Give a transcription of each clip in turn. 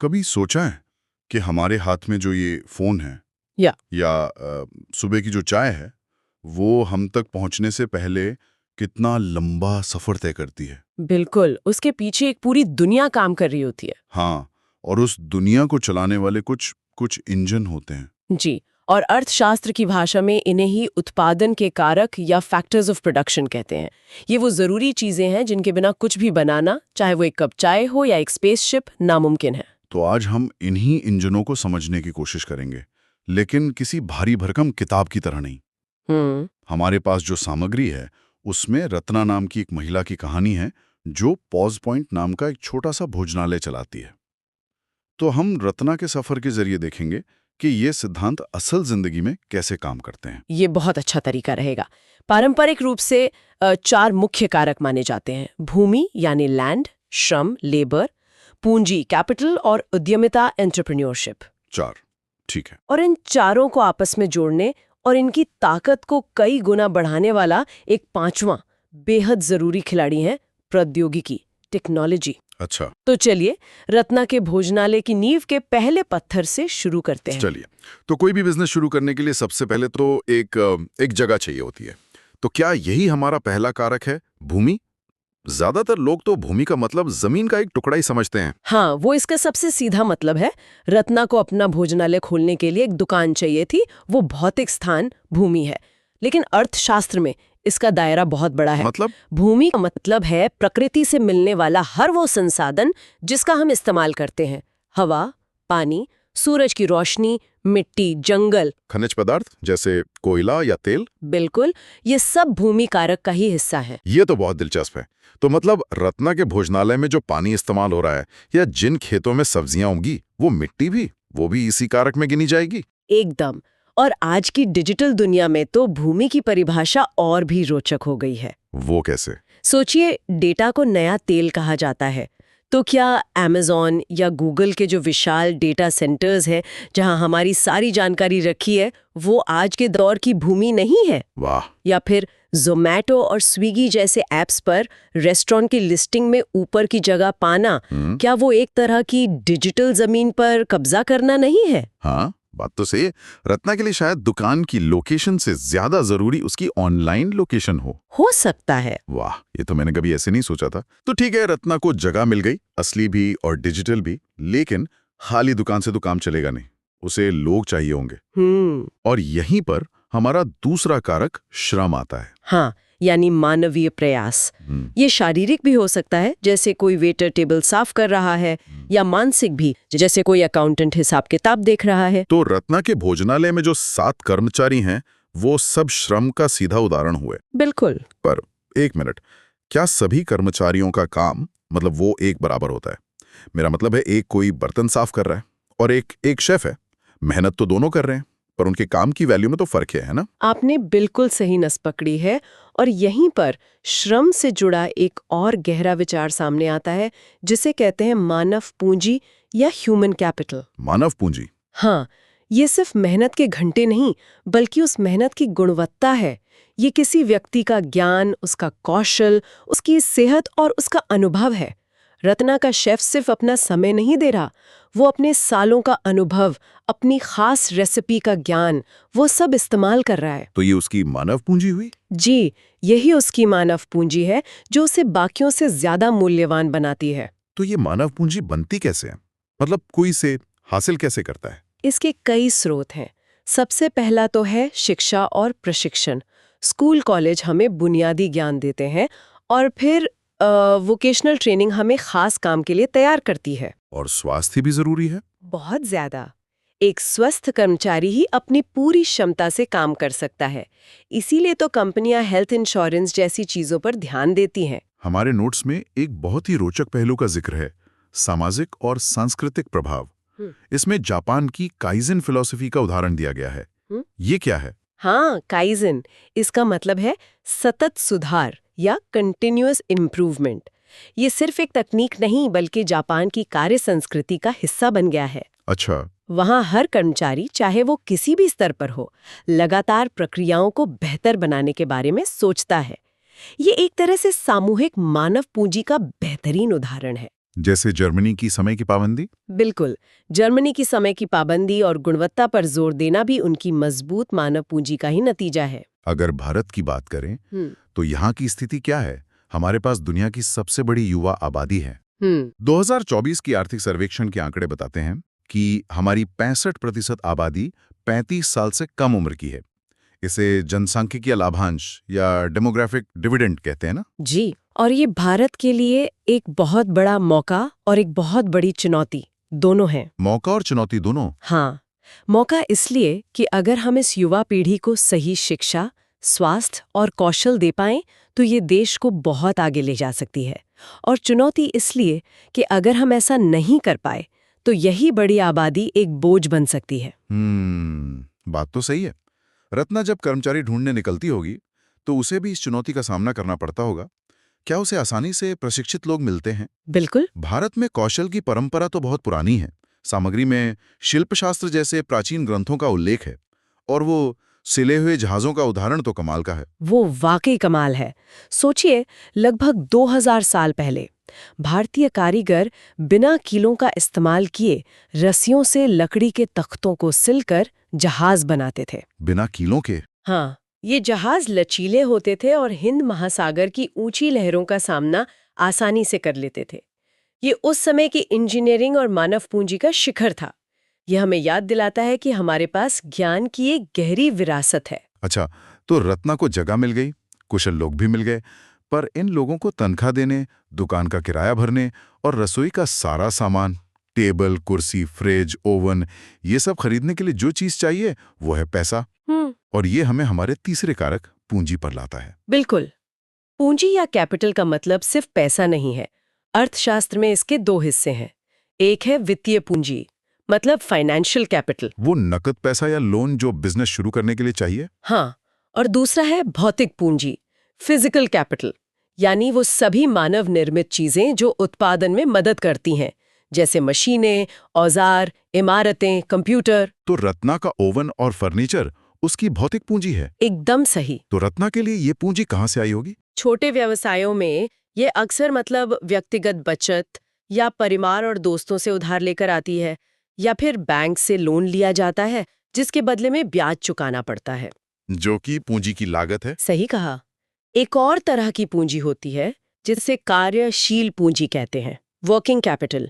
कभी सोचा है कि हमारे हाथ में जो ये फोन है या सुबह की जो चाय है वो हम तक पहुंचने से पहले कितना लंबा सफर तय करती है। बिल्कुल, उसके पीछे एक पूरी दुनिया काम कर रही होती है। हाँ, और उस दुनिया को चलाने वाले कुछ कुछ इंजन होते हैं। जी, और अर्थशास्त्र की भाषा में इन्हें ही उत्पादन के कारक या फैक्टर्स ऑफ प्रोडक्शन कहते हैं। ये वो जरूरी चीजें हैं जिनके बिना कुछ भी बनाना, चाहे वो एक कप चाय हो या एक स्पेसशिप, नामुमकिन है। तो आज हम इन्हीं इंजनों को समझने की कोशिश करेंगे, लेकिन किसी भारी भरकम किताब की तरह नहीं। हम्म। हमारे पास जो सामग्री है उसमें रत्ना नाम की एक महिला की कहानी है जो पॉज पॉइंट नाम का एक छोटा सा भोजनालय चलाती है। तो हम रत्ना के सफर के जरिए देखेंगे कि ये सिद्धांत असल जिंदगी में कैसे काम करते हैं। ये बहुत अच्छा तरीका रहेगा। पारंपरिक रूप से 4 मुख्य कारक माने जाते हैं: भूमि यानी लैंड, श्रम लेबर, पूंजी कैपिटल और उद्यमिता एंटरप्रेन्योरशिप। 4, ठीक है। और इन चारों को आपस में जोड़ने और इनकी ताकत को कई गुना बढ़ाने वाला एक पांचवा बेहद जरूरी खिलाड़ी है प्रौद्योगिकी, टेक्नोलॉजी। अच्छा, तो चलिए रत्ना के भोजनालय की नींव के पहले पत्थर से शुरू करते हैं। चलिए। तो कोई भी बिजनेस शुरू करने के लिए सबसे पहले तो एक जगह चाहिए होती है। तो क्या यही हमारा पहला कारक है, भूमि? ज्यादातर लोग तो भूमि का मतलब जमीन का एक टुकड़ा ही समझते हैं। हाँ, वो इसका सबसे सीधा मतलब है। रत्ना को अपना भोजनालय खोलने के लिए एक दुकान चाहिए थी, वो भौतिक स्थान भूमि है। लेकिन अर्थशास्त्र में इसका दायरा बहुत बड़ा है। मतलब? भूमि का मतलब है प्रकृति से मिलने वाला हर वो संसाधन जिसका हम इस्तेमाल करते हैं: हवा, पानी, सूरज की रोशनी, मिट्टी, जंगल। खनिज पदार्थ जैसे कोयला या तेल? बिल्कुल, ये सब भूमि कारक का ही हिस्सा है। ये तो बहुत दिलचस्प है। तो मतलब रत्ना के भोजनालय में जो पानी इस्तेमाल हो रहा है या जिन खेतों में सब्जियां उगी, वो मिट्टी भी, वो भी इसी कारक में गिनी जाएगी? एकदम। और आज की डिजिटल दुनिया में तो भूमि की परिभाषा और भी रोचक हो गई है। वो कैसे? सोचिए, डेटा को नया तेल कहा जाता है। तो क्या अमेज़न या गूगल के जो विशाल डेटा सेंटर्स हैं, जहां हमारी सारी जानकारी रखी है, वो आज के दौर की भूमि नहीं है? वाह! या फिर ज़ोमैटो और स्विगी जैसे ऐप्स पर रेस्टोरेंट की लिस्टिंग में ऊपर की जगह पाना, क्या वो एक तरह की डिजिटल जमीन पर कब्जा करना नहीं है? हाँ, बात तो सही है। रत्ना के लिए शायद दुकान की लोकेशन से ज्यादा जरूरी उसकी ऑनलाइन लोकेशन हो सकता है। वाह, ये तो मैंने कभी ऐसे नहीं सोचा था। तो ठीक है, रत्ना को जगह मिल गई, असली भी और डिजिटल भी, लेकिन खाली दुकान से तो काम चलेगा नहीं, उसे लोग चाहिए होंगे। और यहीं पर हमारा दूसरा कारक श्रम आता है। हाँ, यानी मानवीय प्रयास। ये शारीरिक भी हो सकता है, जैसे कोई वेटर टेबल साफ कर रहा है, या मानसिक भी, जैसे कोई अकाउंटेंट हिसाब किताब देख रहा है। तो रत्ना के भोजनालय में जो 7 कर्मचारी हैं, वो सब श्रम का सीधा उदाहरण हुए। बिल्कुल। पर एक मिनट, क्या सभी कर्मचारियों का काम मतलब वो एक बराबर होता है? मेरा मतलब है, एक कोई बर्तन साफ कर रहा है और एक शेफ है, मेहनत तो दोनों कर रहे हैं, पर उनके काम की वैल्यू में तो फर्क है ना? आपने बिल्कुल सही नस पकड़ी है। और यहीं पर श्रम से जुड़ा एक और गहरा विचार सामने आता है, जिसे कहते हैं मानव पूंजी या ह्यूमन कैपिटल। मानव पूंजी? हाँ, ये सिर्फ मेहनत के घंटे नहीं, बल्कि उस मेहनत की गुणवत्ता है। ये किसी व्यक्ति का ज्ञान, उसका कौशल, उसकी सेहत और उसका अनुभव है। रत्ना का शेफ सिर्फ अपना समय नहीं दे रहा, वो अपने सालों का अनुभव, अपनी खास रेसिपी का ज्ञान, वो सब इस्तेमाल कर रहा है। तो ये उसकी मानव पूंजी हुई? जी, यही उसकी मानव पूंजी है जो उसे बाकियों से ज्यादा मूल्यवान बनाती है। तो ये मानव पूंजी बनती कैसे है? मतलब कोई से हासिल कैसे करता है? इसके कई स्रोत हैं। सबसे पहला तो है शिक्षा और प्रशिक्षण। स्कूल कॉलेज हमें बुनियादी ज्ञान देते हैं, और फिर वोकेशनल ट्रेनिंग हमें खास काम के लिए तैयार करती है। और स्वास्थ्य भी जरूरी है? बहुत ज्यादा। एक स्वस्थ कर्मचारी ही अपनी पूरी क्षमता से काम कर सकता है। इसीलिए तो कंपनियां हेल्थ इंश्योरेंस जैसी चीजों पर ध्यान देती हैं। हमारे नोट्स में एक बहुत ही रोचक पहलू का जिक्र है, सामाजिक और सांस्कृतिक प्रभाव। इसमें जापान की काइजन फिलॉसफी का उदाहरण दिया गया है। ये क्या है? हाँ, काइजन, इसका मतलब है सतत सुधार या कंटिन्यूअस इम्प्रूवमेंट। ये सिर्फ एक तकनीक नहीं, बल्कि जापान की कार्य संस्कृति का हिस्सा बन गया है। अच्छा। वहाँ हर कर्मचारी, चाहे वो किसी भी स्तर पर हो, लगातार प्रक्रियाओं को बेहतर बनाने के बारे में सोचता है। ये एक तरह से सामूहिक मानव पूंजी का बेहतरीन उदाहरण है। जैसे जर्मनी की समय की पाबंदी? बिल्कुल। जर्मनी की समय की पाबंदी और गुणवत्ता पर जोर देना भी उनकी मजबूत मानव पूंजी का ही नतीजा है। अगर भारत की बात करें हम्म। तो यहाँ की स्थिति क्या है? हमारे पास दुनिया की सबसे बड़ी युवा आबादी है। हम्म। 2024 की आर्थिक सर्वेक्षण के आंकड़े बताते हैं कि हमारी 65% आबादी 35 साल से कम उम्र की है। इसे जनसांख्यिकीय लाभांश या डेमोग्राफिक डिविडेंड कहते हैं ना? जी। और ये भारत के लिए एक बहुत बड़ा मौका और एक बहुत बड़ी चुनौती दोनों हैं। मौका और चुनौती दोनों। हाँ, मौका इसलिए कि अगर हम इस युवा पीढ़ी को सही शिक्षा, स्वास्थ्य और कौशल दे पाएं तो ये देश को बहुत आगे ले जा सकती है। और चुनौती इसलिए कि अगर हम ऐसा नहीं कर पाए तो यही बड़ी आबादी एक बोझ बन सकती है। बात तो सही है। रत्ना जब कर्मचारी ढूंढने निकलती होगी तो उसे भी इस चुनौती का सामना करना पड़ता होगा। क्या उसे आसानी से प्रशिक्षित लोग मिलते हैं? बिल्कुल। भारत में कौशल की परंपरा तो बहुत पुरानी है। सामग्री में शिल्पशास्त्र जैसे प्राचीन ग्रंथों का उल्लेख है, और वो सिले हुए जहाजों का उदाहरण तो कमाल का है। वो वाकई कमाल है। सोचिए, लगभग 2000 साल पहले भारतीय कारीगर बिना कीलों का इस्तेमाल किए रस्सियों से लकड़ी के तख्तों को सिलकर जहाज बनाते थे। बिना कीलों के? हाँ, ये जहाज लचीले होते थे और हिंद महासागर की ऊंची लहरों का सामना आसानी से कर लेते थे। ये उस समय की इंजीनियरिंग और मानव पूंजी का शिखर था। यह हमें याद दिलाता है कि हमारे पास ज्ञान की एक गहरी विरासत है। अच्छा, तो रत्ना को जगह मिल गई, कुशल लोग भी मिल गए, पर इन लोगों को तनख्वाह देने, दुकान का किराया भरने और रसोई का सारा सामान, टेबल, कुर्सी, फ्रिज, ओवन, ये सब खरीदने के लिए जो चीज चाहिए वो है पैसा। और ये हमें हमारे तीसरे कारक पूंजी पर लाता है। बिल्कुल। पूंजी या कैपिटल का मतलब सिर्फ पैसा नहीं है। अर्थशास्त्र में इसके दो हिस्से हैं। एक है वित्तीय पूंजी, मतलब फाइनेंशियल कैपिटल। वो नकद पैसा या लोन जो बिजनेस शुरू करने के लिए चाहिए। हाँ, और दूसरा है भौतिक पूंजी, फिजिकल कैपिटल, यानी वो सभी मानव निर्मित चीजें जो उत्पादन में मदद करती हैं, जैसे मशीनें, औजार, इमारतें, कंप्यूटर। तो रत्ना का ओवन और फर्नीचर उसकी भौतिक पूंजी है। एकदम सही। तो रत्ना के लिए ये पूंजी कहाँ से आई होगी? छोटे व्यवसायों में ये अक्सर मतलब व्यक्तिगत बचत या परिवार और दोस्तों से उधार लेकर आती है, या फिर बैंक से लोन लिया जाता है जिसके बदले में ब्याज चुकाना पड़ता है। जो कि पूंजी की लागत है। सही कहा। एक और तरह की पूंजी होती है जिसे कार्यशील पूंजी कहते हैं, वर्किंग कैपिटल।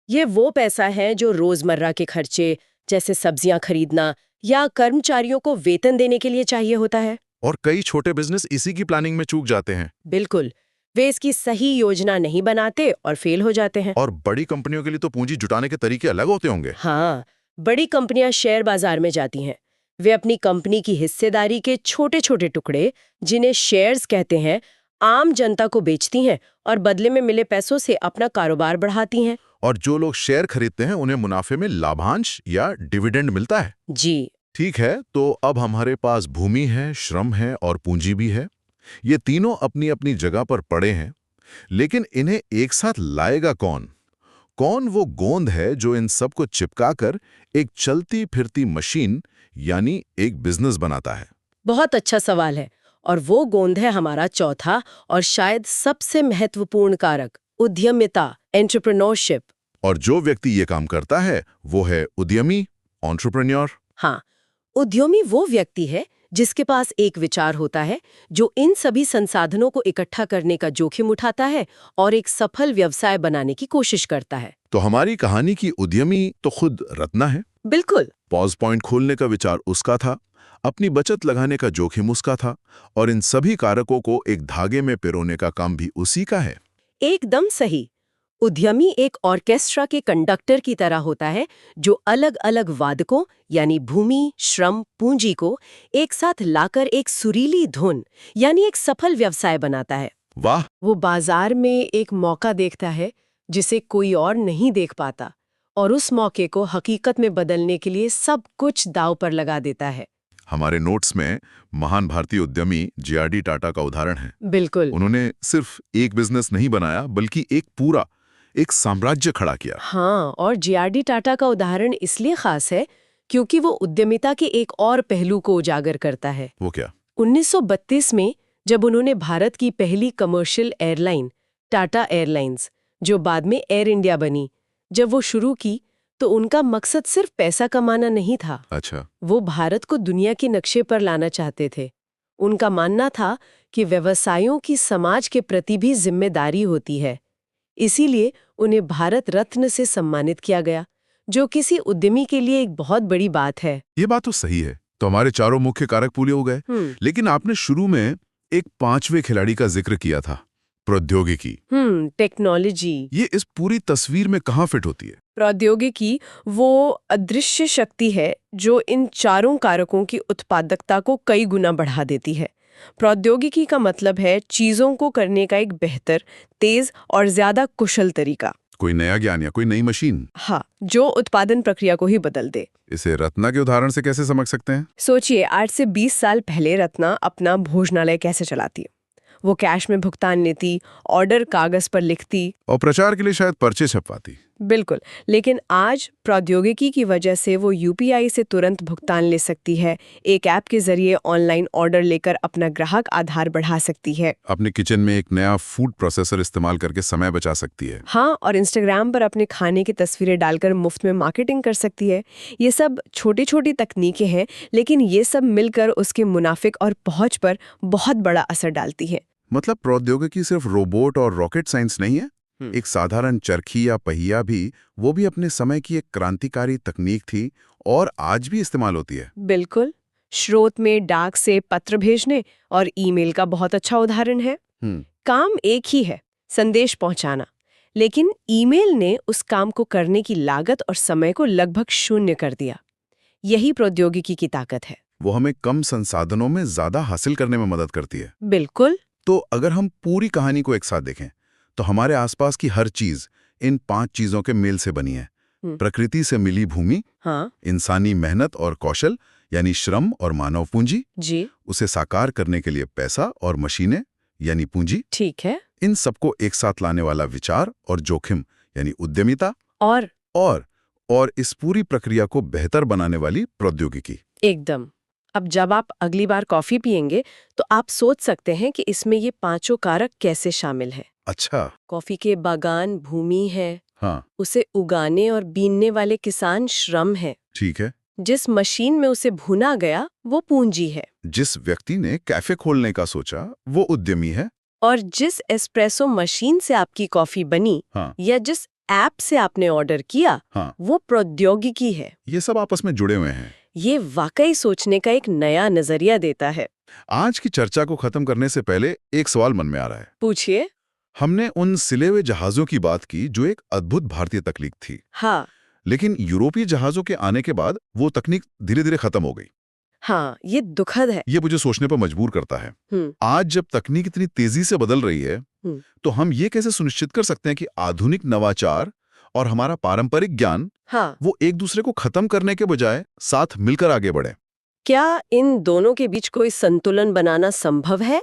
ये वो पैसा है जो रोजमर्रा के खर्चे जैसे सब्जियां खरीदना या कर्मचारियों को वेतन देने के लिए चाहिए होता है। और कई छोटे बिजनेस इसी की प्लानिंग में चूक जाते हैं। बिल्कुल, वे इसकी सही योजना नहीं बनाते और फेल हो जाते हैं। और बड़ी कंपनियों के लिए तो पूंजी जुटाने के तरीके अलग होते होंगे। हाँ, बड़ी कंपनियां शेयर बाजार में जाती हैं। वे अपनी कंपनी की हिस्सेदारी के छोटे छोटे टुकड़े, जिन्हें शेयर्स कहते हैं, आम जनता को बेचती हैं और बदले में मिले पैसों से अपना कारोबार बढ़ाती हैं। और जो लोग शेयर खरीदते हैं उन्हें मुनाफे में लाभांश या डिविडेंड मिलता है। जी। ठीक है, तो अब हमारे पास भूमि है, श्रम है और पूंजी भी है। ये तीनों अपनी अपनी जगह पर पड़े हैं, लेकिन इन्हें एक साथ लाएगा कौन? कौन वो गोंद है जो इन सबको चिपकाकर एक चलती फिरती मशीन यानी एक बिजनेस बनाता है? बहुत अच्छा सवाल है, और वो गोंद है हमारा चौथा और शायद सबसे महत्वपूर्ण कारक, उद्यमिता, एंटरप्रेन्योरशिप। और जो व्यक्ति ये काम करता है वो है उद्यमी, एंटरप्रेन्योर। हाँ, उद्यमी वो व्यक्ति है जिसके पास एक विचार होता है, जो इन सभी संसाधनों को इकट्ठा करने का जोखिम उठाता है और एक सफल व्यवसाय बनाने की कोशिश करता है। तो हमारी कहानी की उद्यमी तो खुद रत्ना है। बिल्कुल। पॉज पॉइंट खोलने का विचार उसका था, अपनी बचत लगाने का जोखिम उसका था, और इन सभी कारकों को एक धागे में पिरोने का काम भी उसी का है। एकदम सही। उद्यमी एक ऑर्केस्ट्रा के कंडक्टर की तरह होता है, जो अलग अलग वादकों यानी भूमि, श्रम, पूंजी को एक साथ लाकर एक सुरीली धुन यानी एक सफल व्यवसाय बनाता है। वाह! वो बाजार में एक मौका देखता है जिसे कोई और नहीं देख पाता, और उस मौके को हकीकत में बदलने के लिए सब कुछ दांव पर लगा देता है। हमारे नोट्स में महान भारतीय उद्यमी जे.आर.डी. टाटा का उदाहरण है। बिल्कुल। उन्होंने सिर्फ एक बिजनेस नहीं बनाया, बल्कि एक साम्राज्य खड़ा किया। हाँ, और जे.आर.डी. टाटा का उदाहरण इसलिए खास है क्योंकि वो उद्यमिता के एक और पहलू को उजागर करता है। वो क्या? 1932 में जब उन्होंने भारत की पहली कमर्शियल एयरलाइन टाटा एयरलाइंस जो बाद में एयर इंडिया बनी। जब वो शुरू की तो उनका मकसद सिर्फ पैसा कमाना नहीं था। अच्छा। वो भारत को दुनिया के नक्शे पर लाना चाहते थे। उनका मानना था कि व्यवसायों की समाज के प्रति भी जिम्मेदारी होती है। इसीलिए उन्हें भारत रत्न से सम्मानित किया गया, जो किसी उद्यमी के लिए एक बहुत बड़ी बात है। ये बात तो सही है। तो हमारे चारों मुख्य कारक पूरे हो गए। लेकिन आपने शुरू में एक पांचवें खिलाड़ी का जिक्र किया था, प्रौद्योगिकी। टेक्नोलॉजी। ये इस पूरी तस्वीर में कहाँ फिट होती है? प्रौद्योगिकी वो अदृश्य शक्ति है जो इन चारों कारकों की उत्पादकता को कई गुना बढ़ा देती है। प्रौद्योगिकी का मतलब है चीजों को करने का एक बेहतर, तेज और ज्यादा कुशल तरीका। कोई नया ज्ञान या कोई नई मशीन? हाँ, जो उत्पादन प्रक्रिया को ही बदल दे। इसे रत्ना के उदाहरण से कैसे समझ सकते हैं? सोचिए, 8 से 20 साल पहले रत्ना अपना भोजनालय कैसे चलाती है। वो कैश में भुगतान लेती, ऑर्डर कागज पर लिखती और प्रचार के लिए शायद पर्चे छपवाती। बिल्कुल, लेकिन आज प्रौद्योगिकी की वजह से वो यूपीआई से तुरंत भुगतान ले सकती है, एक ऐप के जरिए ऑनलाइन ऑर्डर लेकर अपना ग्राहक आधार बढ़ा सकती है। अपने किचन में एक नया फूड प्रोसेसर इस्तेमाल करके समय बचा सकती है। हाँ, और इंस्टाग्राम पर अपने खाने की तस्वीरें डालकर मुफ्त में मार्केटिंग कर सकती है। ये सब छोटी छोटी तकनीकें हैं, लेकिन ये सब मिलकर उसके मुनाफिक और पहुंच पर बहुत बड़ा असर डालती है। मतलब प्रौद्योगिकी सिर्फ रोबोट और रॉकेट साइंस नहीं है। एक साधारण चरखी या पहिया भी, वो भी अपने समय की एक क्रांतिकारी तकनीक थी और आज भी इस्तेमाल होती है। बिल्कुल, स्रोत में डाक से पत्र भेजने और ईमेल का बहुत अच्छा उदाहरण है। काम एक ही है, संदेश पहुंचाना, लेकिन ईमेल ने उस काम को करने की लागत और समय को लगभग शून्य कर दिया। यही प्रौद्योगिकी की ताकत है। वो हमें कम संसाधनों में ज्यादा हासिल करने में मदद करती है। बिल्कुल। तो अगर हम पूरी कहानी को एक साथ देखें तो हमारे आसपास की हर चीज इन 5 चीजों के मेल से बनी है। प्रकृति से मिली भूमि, हाँ, इंसानी मेहनत और कौशल यानी श्रम और मानव पूंजी, जी, उसे साकार करने के लिए पैसा और मशीनें यानी पूंजी, ठीक है, इन सबको एक साथ लाने वाला विचार और जोखिम यानी उद्यमिता, और इस पूरी प्रक्रिया को बेहतर बनाने वाली प्रौद्योगिकी। एकदम। अब जब आप अगली बार कॉफी पिएंगे तो आप सोच सकते हैं कि इसमें ये पांचों कारक कैसे शामिल हैं। अच्छा। कॉफी के बागान भूमि है, हाँ, उसे उगाने और बीनने वाले किसान श्रम है, ठीक है। जिस मशीन में उसे भुना गया वो पूंजी है, जिस व्यक्ति ने कैफे खोलने का सोचा वो उद्यमी है, और जिस एस्प्रेसो मशीन से आपकी कॉफी बनी, हाँ, या जिस ऐप से आपने ऑर्डर किया, हाँ, वो प्रौद्योगिकी है। ये सब आपस में जुड़े हुए हैं। ये वाकई सोचने का एक नया नजरिया देता है। आज की चर्चा को खत्म करने से पहले एक सवाल मन में आ रहा है। पूछिए। हमने उन सिले हुए जहाजों की बात की जो एक अद्भुत भारतीय तकनीक थी। हाँ, लेकिन यूरोपीय जहाजों के आने के बाद वो तकनीक धीरे धीरे खत्म हो गई। हाँ, ये दुखद है। ये मुझे सोचने पर मजबूर करता है। आज जब तकनीक इतनी तेजी से बदल रही है, तो हम ये कैसे सुनिश्चित कर सकते हैं कि आधुनिक नवाचार और हमारा पारंपरिक ज्ञान, हाँ, वो एक दूसरे को खत्म करने के बजाय साथ मिलकर आगे बढ़े? क्या इन दोनों के बीच कोई संतुलन बनाना संभव है?